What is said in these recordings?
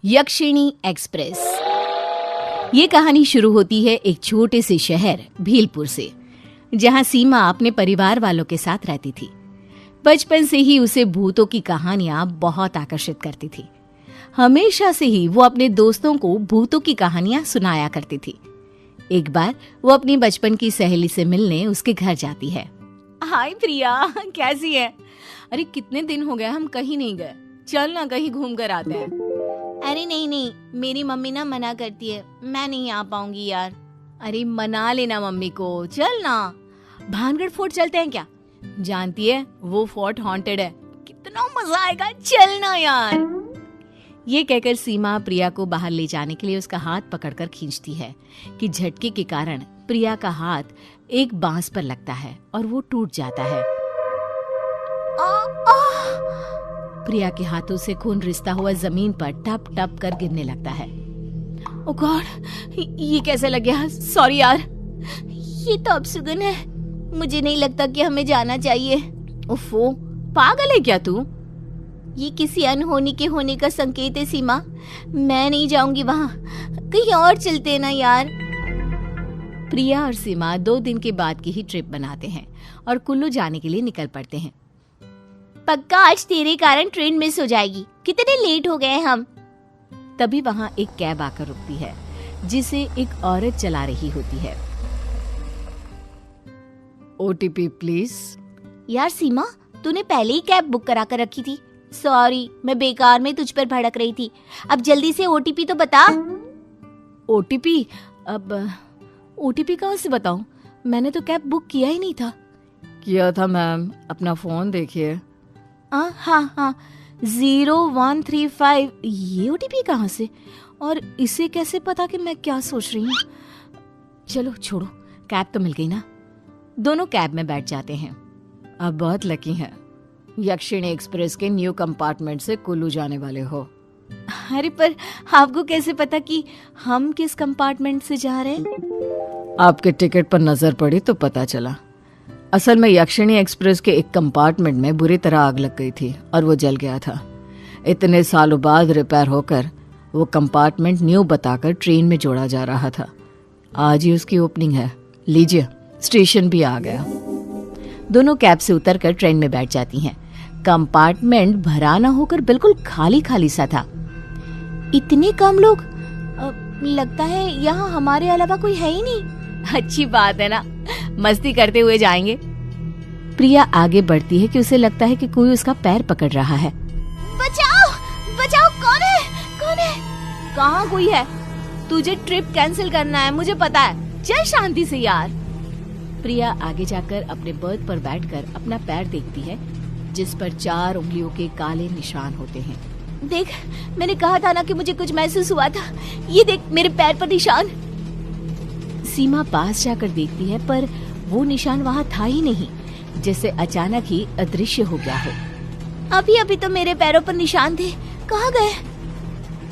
यक्षिणी express. ये कहानी शुरू होती है एक छोटे से शहर भीलपुर से, जहां सीमा अपने परिवार वालों के साथ रहती थी। बचपन से ही उसे भूतों की कहानियां बहुत आकर्षित करती थी। हमेशा से ही वो अपने दोस्तों को भूतों की कहानियां सुनाया करती थी। एक बार वो अपनी बचपन की सहेली से मिलने उसके घर जाती है। हाय प्रिया, कैसी है? अरे कितने दिन हो गए हम कहीं नहीं गए, चल ना कहीं घूम कर आते हैं। अरे नहीं, मेरी मम्मी ना मना करती है, मैं नहीं आ पाऊंगी यार। अरे मना लेना मम्मी को, चल ना। भानगढ़ फोर्ट चलते हैं क्या? जानती है वो फोर्ट हॉन्टेड है, कितना मजा आएगा, चल ना यार। ये कहकर सीमा प्रिया को बाहर ले जाने के लिए उसका हाथ पकड़कर खींचती है कि झटके के कारण प्रिया का हाथ एक बांस पर लगता है और वो टूट जाता है। प्रिया के हाथों से खून रिसता हुआ जमीन पर टप टप कर गिरने लगता है। ओ गॉड, ये कैसे लग गया? सॉरी यार। ये तो अपशगुन है, मुझे नहीं लगता कि हमें जाना चाहिए। ओफो, पागल है क्या तू? ये किसी अनहोनी के होने का संकेत है सीमा, मैं नहीं जाऊंगी वहां, कहीं और चलते ना यार। प्रिया और सीमा 2 दिन के बाद की ही ट्रिप बनाते हैं और कुल्लू जाने के लिए निकल पड़ते हैं। पक्का आज तेरे कारण ट्रेन मिस हो जाएगी, कितने लेट हो गए हम। तभी वहां एक कैब आकर रुकती है, जिसे एक औरत चला रही होती है। OTP please. यार सीमा, तूने पहले ही कैब बुक करा कर रखी थी। सॉरी, मैं बेकार में तुझ पर भड़क रही थी। अब जल्दी से OTP तो बता। OTP? अब OTP कहाँ से बताऊं? मैंने तो कैब बुक किया ही नहीं था। किया था मैम, अपना फोन देखिए। हाँ, 0135। ये OTP कहाँ से, और इसे कैसे पता कि मैं क्या सोच रही हूँ? चलो छोड़ो, कैब तो मिल गई ना। दोनों कैब में बैठ जाते हैं। अब बहुत लकी हैं, यक्षिणी एक्सप्रेस के न्यू कंपार्टमेंट से कुल्लू जाने वाले हो। अरे पर आपको कैसे पता कि हम किस कंपार्टमेंट से जा रहे हैं? आपके टिकट पर नजर पड़ी तो पता चला। असल में यक्षिणी एक्सप्रेस के एक कंपार्टमेंट में बुरी तरह आग लग गई थी और वो जल गया था। इतने सालों बाद रिपेयर होकर वो कंपार्टमेंट न्यू बताकर ट्रेन में जोड़ा जा रहा था। आज ही उसकी ओपनिंग है। लीजिए, स्टेशन भी आ गया। दोनों कैब से उतरकर ट्रेन में बैठ जाती हैं। कंपार्टमेंट भरा न होकर बिल्कुल खाली खाली सा था। इतने कम लोग? लगता है यहाँ हमारे अलावा कोई है ही नहीं। अच्छी बात है ना, मस्ती करते हुए जाएंगे। प्रिया आगे बढ़ती है कि उसे लगता है कि कोई उसका पैर पकड़ रहा है। बचाओ, बचाओ, कौन है? कहाँ कोई है? तुझे ट्रिप कैंसिल करना है, मुझे पता है, चल शांति से यार। प्रिया आगे जाकर अपने बर्थ पर बैठकर अपना पैर देखती है, जिस पर 4 उंगलियों के काले निशान होते हैं। देख, मैंने कहा था ना कि मुझे कुछ महसूस हुआ था। ये देख मेरे पैर पर निशान। सीमा पास जाकर देखती है, पर वो निशान वहाँ था ही नहीं, जैसे अचानक ही अदृश्य हो गया हो। अभी तो मेरे पैरों पर निशान थे, कहाँ गए?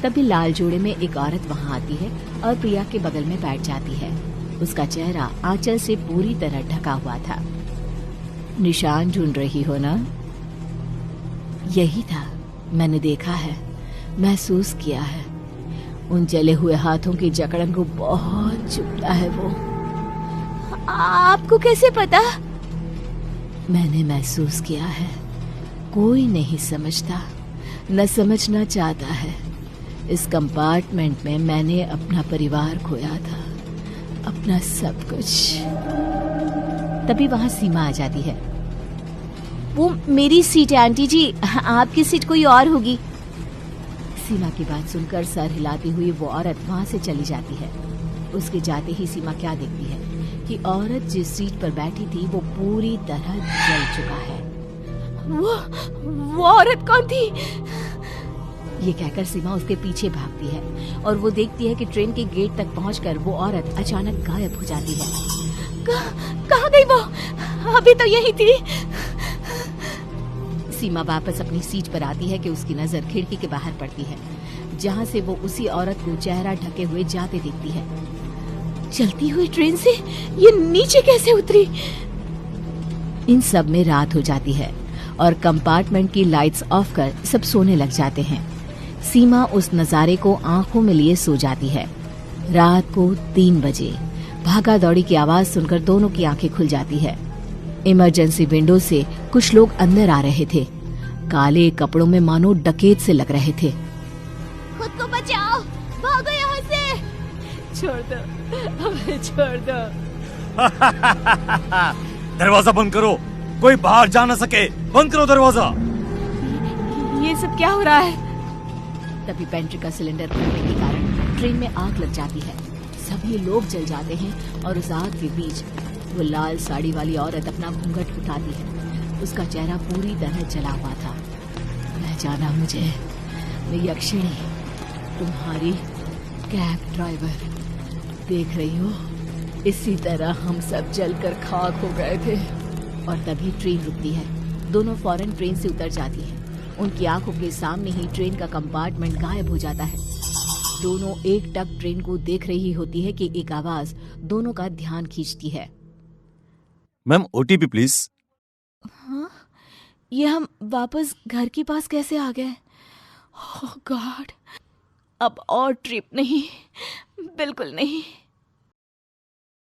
तभी लाल जोड़े में एक औरत वहाँ आती है और प्रिया के बगल में बैठ जाती है। उसका चेहरा आंचल से पूरी तरह ढका हुआ था। निशान ढूंढ रही हो ना? यही था, मैंने देखा है, महसूस किया है। उन जले हुए हाथों की जकड़न को बहुत चुभता है वो। आपको कैसे पता? मैंने महसूस किया है। कोई नहीं समझता, न समझना चाहता है। इस कंपार्टमेंट में मैंने अपना परिवार खोया था, अपना सब कुछ। तभी वहां सीमा आ जाती है। वो मेरी सीट है आंटी जी, आपकी सीट कोई और होगी। सीमा की बात सुनकर सर हिलाती हुई वो औरत वहां से चली जाती है। उसके जाते ही सीमा क्या देखती है कि औरत जिस सीट पर बैठी थी वो पूरी तरह जल चुका है। वो औरत कौन थी? ये कहकर सीमा उसके पीछे भागती है और वो देखती है कि ट्रेन के गेट तक पहुंचकर वो औरत अचानक गायब हो जाती है। कहाँ गई वो? अभी तो यही थी। सीमा वापस अपनी सीट पर आती है कि उसकी नजर खिड़की के बाहर पड़ती है, जहां से वो उसी औरत को चेहरा ढके हुए जाते देखती है। चलती हुई ट्रेन से ये नीचे कैसे उतरी? इन सब में रात हो जाती है और कंपार्टमेंट की लाइट्स ऑफ कर सब सोने लग जाते हैं। सीमा उस नजारे को आंखों में लिए सो जाती है। रात को 3 बजे भागा दौड़ी की आवाज सुनकर दोनों की आंखें खुल जाती है। इमरजेंसी विंडो से कुछ लोग अंदर आ रहे थे। काले कपड़ों में मानो डकैत से लग रहे थे। खुद को बचाओ, भागो यहाँ से। छोड़ दो, हमें छोड़ दो। दरवाजा बंद करो, कोई बाहर जा ना सके। बंद करो दरवाजा। ये सब क्या हो रहा है? तभी पेंट्री का सिलेंडर फटने के कारण ट्रेन में आग लग जाती है। सभी लोग जल जाते हैं और उस आग के बीच वो लाल साड़ी वाली औरत अपना घूंघट उठाती है। उसका चेहरा पूरी तरह जला हुआ था। पहचाना मुझे, मैं यक्षिणी, तुम्हारी कैब ड्राइवर। देख रही हो, इसी तरह हम सब जलकर खाक हो गए थे। और तभी ट्रेन रुकती है। दोनों फौरन ट्रेन से उतर जाती हैं। उनकी आंखों के सामने ही ट्रेन का कंपार्टमेंट गायब हो जाता है। दोनों एक टक ट्रेन को देख रही होती है कि एक आवाज दोनों का ध्यान खींचती है। Ma'am, OTP please. हाँ? ये हम वापस घर के पास कैसे आ गए? ओह गॉड, अब और ट्रिप नहीं, बिल्कुल नहीं।